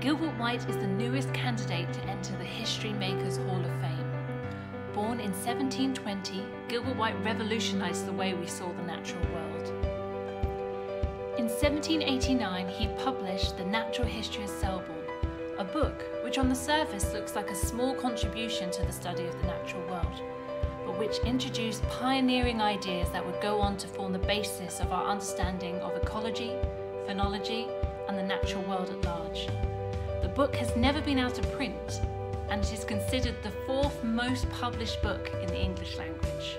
Gilbert White is the newest candidate to enter the History Makers Hall of Fame. Born in 1720, Gilbert White revolutionised the way we saw the natural world. In 1789, he published The Natural History of Selborne, a book which on the surface looks like a small contribution to the study of the natural world, but which introduced pioneering ideas that would go on to form the basis of our understanding of ecology, phenology, and the natural world at large. The book has never been out of print, and it is considered the fourth most published book in the English language.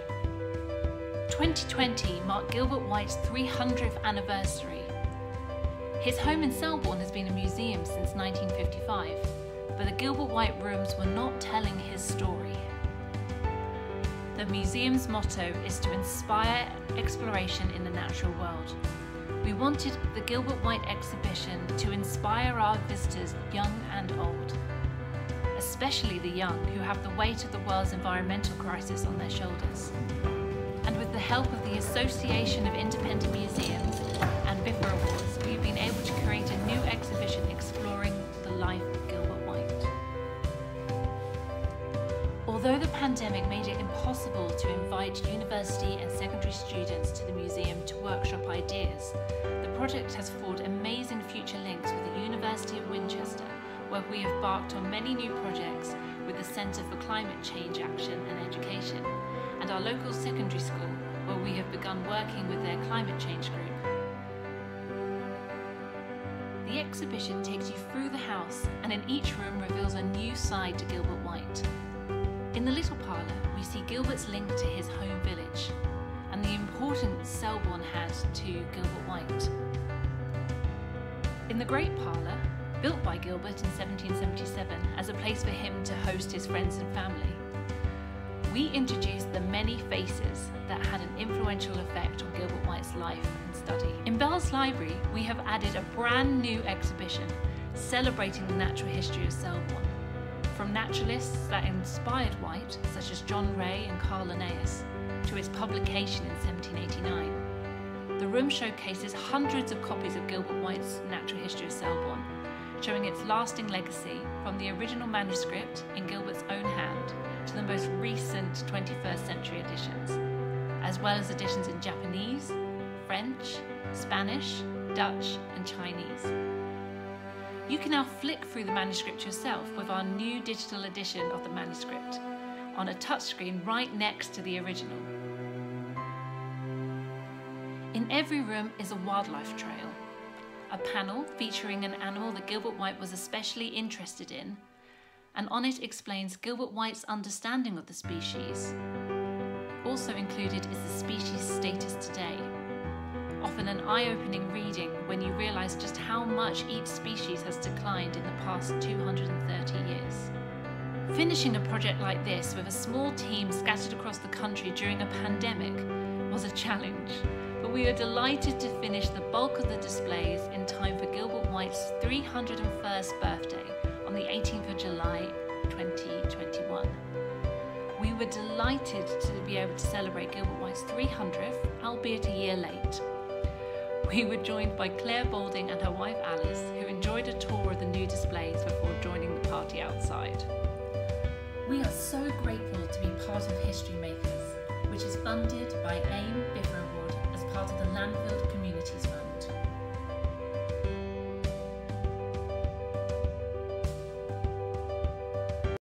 2020 marked Gilbert White's 300th anniversary. His home in Selborne has been a museum since 1955, but the Gilbert White rooms were not telling his story. The museum's motto is to inspire exploration in the natural world. We wanted the Gilbert White exhibition to inspire our visitors, young and old, especially the young who have the weight of the world's environmental crisis on their shoulders. And with the help of the Association of Independent Museums and Biffa Awards, we've been able to create a new exhibition exploring the life of Gilbert White. Although the pandemic made it impossible to invite university and secondary students to the museum to workshop ideas, the project has forged amazing future links with the University of Winchester, where we have embarked on many new projects with the Centre for Climate Change Action and Education, and our local secondary school, where we have begun working with their climate change group. The exhibition takes you through the house, and in each room reveals a new side to Gilbert White. In the little parlour, we see Gilbert's link to his home village, and the importance Selborne had to Gilbert White. In the great parlour, built by Gilbert in 1777 as a place for him to host his friends and family, we introduced the many faces that had an influential effect on Gilbert White's life and study. In Bell's Library, we have added a brand new exhibition celebrating the natural history of Selborne, from naturalists that inspired White, such as John Ray and Carl Linnaeus, to its publication in 1789. The room showcases hundreds of copies of Gilbert White's Natural History of Selborne, showing its lasting legacy from the original manuscript in Gilbert's own hand to the most recent 21st century editions, as well as editions in Japanese, French, Spanish, Dutch, and Chinese. You can now flick through the manuscript yourself with our new digital edition of the manuscript on a touchscreen right next to the original. In every room is a wildlife trail, a panel featuring an animal that Gilbert White was especially interested in, and on it explains Gilbert White's understanding of the species. Also included is the species status today, often an eye-opening reading when you realise just how much each species has declined in the past 230 years. Finishing a project like this with a small team scattered across the country during a pandemic was a challenge, but we are delighted to finish the bulk of the displays in time for Gilbert White's 301st birthday on the 18th of July 2021. We were delighted to be able to celebrate Gilbert White's 300th, albeit a year late. We were joined by Claire Balding and her wife Alice, who enjoyed a tour of the new displays before joining the party outside. We are so grateful to be part of History Makers, which is funded by AIM Biffa Award as part of the Landfill Communities